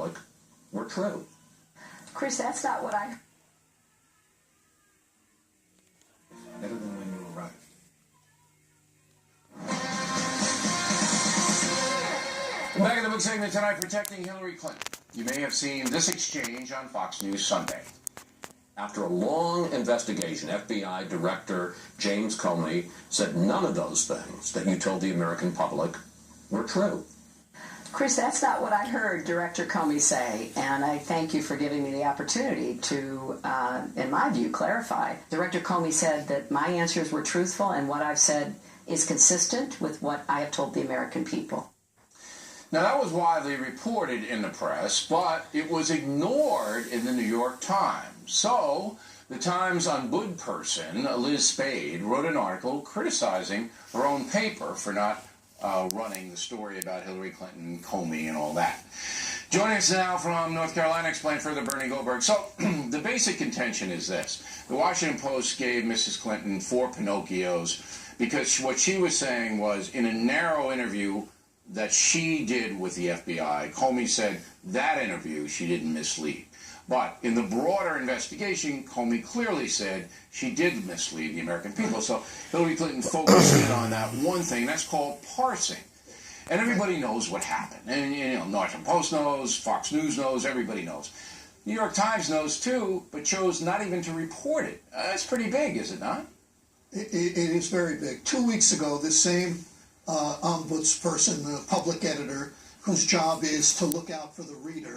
public were true. Chris, that's not what I... Better than when you arrived. Back in the book segment tonight, protecting Hillary Clinton. You may have seen this exchange on Fox News Sunday. After a long investigation, FBI Director James Comey said none of those things that you told the American public were true. Chris, that's not what I heard Director Comey say, and I thank you for giving me the opportunity to, in my view, clarify. Director Comey said that my answers were truthful and what I've said is consistent with what I have told the American people. Now, that was widely reported in the press, but it was ignored in the New York Times. So, the Times ombudsperson, Liz Spade, wrote an article criticizing her own paper for not running the story about Hillary Clinton, Comey, and all that. Joining us now from North Carolina, explain further, Bernie Goldberg. So, the basic contention is this. The Washington Post gave Mrs. Clinton 4 Pinocchios because what she was saying was, in a narrow interview that she did with the FBI, Comey said that interview she didn't mislead. But in the broader investigation, Comey clearly said she did mislead the American people. So Hillary Clinton focused in on that one thing. That's called parsing. And everybody knows what happened. And, you know, Washington Post knows, Fox News knows, everybody knows. New York Times knows too, but chose not even to report it. That's pretty big, is it not? It is very big. 2 weeks ago, this same ombudsperson, the public editor, whose job is to look out for the reader,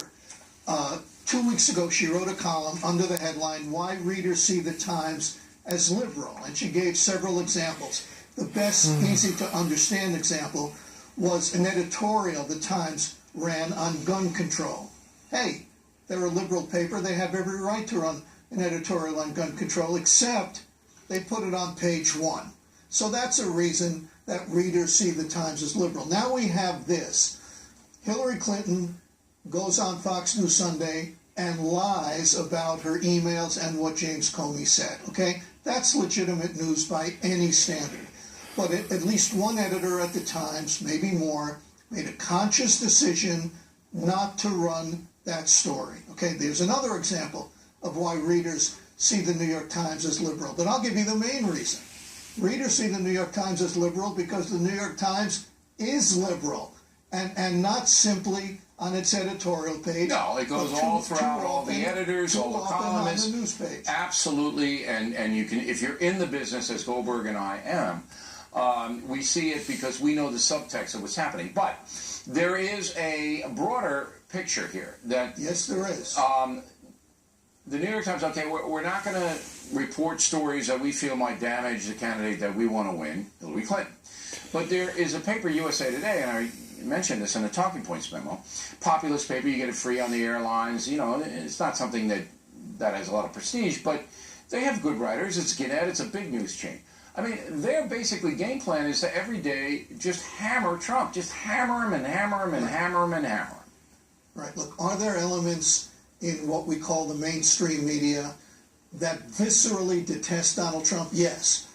2 weeks ago she wrote a column under the headline, "Why Readers See the Times as Liberal," and she gave several examples. The best easy to understand example was an editorial the Times ran on gun control. Hey, they're a liberal paper, they have every right to run an editorial on gun control, except they put it on page 1. So that's a reason that readers see the Times as liberal. Now we have this. Hillary Clinton goes on Fox News Sunday and lies about her emails and what James Comey said, okay? That's legitimate news by any standard. But at least one editor at the Times, maybe more, made a conscious decision not to run that story, okay? There's another example of why readers see the New York Times as liberal, but I'll give you the main reason. Readers see the New York Times as liberal because the New York Times is liberal, and not simply on its editorial page. No, it goes all throughout, all the editors, all the columnists. On the news page. Absolutely, and you can, if you're in the business, as Goldberg and I am, we see it because we know the subtext of what's happening. But there is a broader picture here. That yes, there is. The New York Times, okay, we're not going to report stories that we feel might damage the candidate that we want to win, Hillary Clinton. But there is a paper, USA Today, and I mentioned this in the Talking Points memo, populist paper, you get it free on the airlines, you know, it's not something that has a lot of prestige, but they have good writers, it's Gannett, it's a big news chain. I mean, their basically game plan is to every day just hammer Trump, just hammer him and hammer him and hammer him and hammer him. Right, look, are there elements in what we call the mainstream media that viscerally detest Donald Trump? Yes.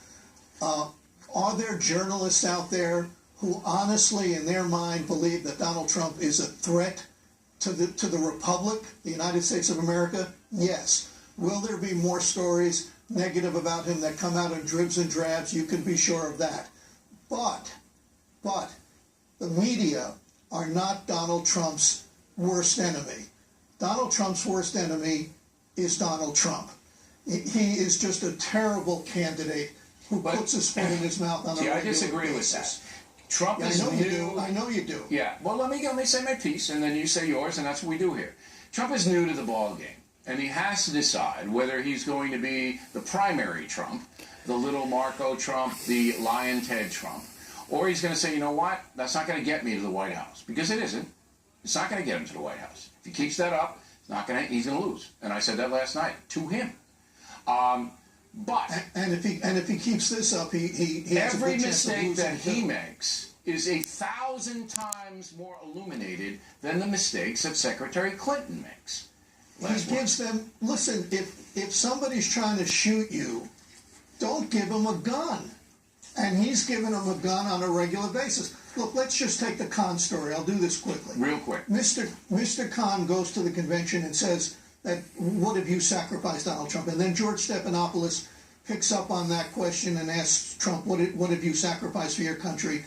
Are there journalists out there who honestly, in their mind, believe that Donald Trump is a threat to the Republic, the United States of America? Yes. Will there be more stories negative about him that come out in dribs and drabs? You can be sure of that. But the media are not Donald Trump's worst enemy. Donald Trump's worst enemy is Donald Trump. He is just a terrible candidate who puts his foot in his mouth on a regular basis. I disagree with that. Trump is new. I know you do. Yeah. Well, let me say my piece, and then you say yours, and that's what we do here. Trump is new to the ball game, and he has to decide whether he's going to be the primary Trump, the little Marco Trump, the Lion Ted Trump, or he's going to say, you know what, that's not going to get me to the White House, because it isn't. It's not going to get him to the White House. If he keeps that up, he's going to lose. And I said that last night to him. But if he keeps this up, he has every mistake that he makes is 1,000 times more illuminated than the mistakes that Secretary Clinton makes. He gives them. Listen, if somebody's trying to shoot you, don't give him a gun. And he's giving him a gun on a regular basis. Look, let's just take the Khan story. I'll do this quickly. Real quick. Mr. Khan goes to the convention and says that, what have you sacrificed, Donald Trump? And then George Stephanopoulos picks up on that question and asks Trump, what have you sacrificed for your country?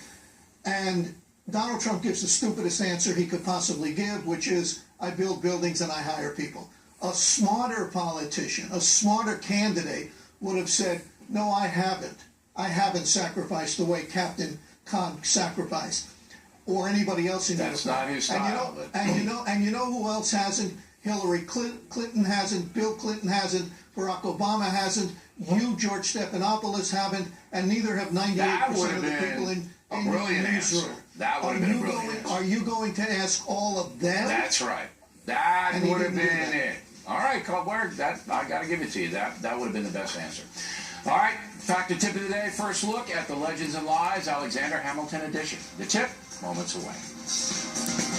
And Donald Trump gives the stupidest answer he could possibly give, which is, I build buildings and I hire people. A smarter politician, a smarter candidate would have said, no, I haven't. I haven't sacrificed the way Captain Khan sacrificed, or anybody else in That's uniform. not his style. And you know who else hasn't? Hillary Clinton hasn't. Bill Clinton hasn't. Barack Obama hasn't. You, George Stephanopoulos, haven't, and neither have 98% of the people in the newsroom. That would have been a brilliant answer. Are you going to ask all of them? That's right. That would have been it. All right, Goldberg, I got to give it to you. That would have been the best answer. All right, fact or tip of the day. First look at the Legends and Lies Alexander Hamilton edition. The tip, moments away.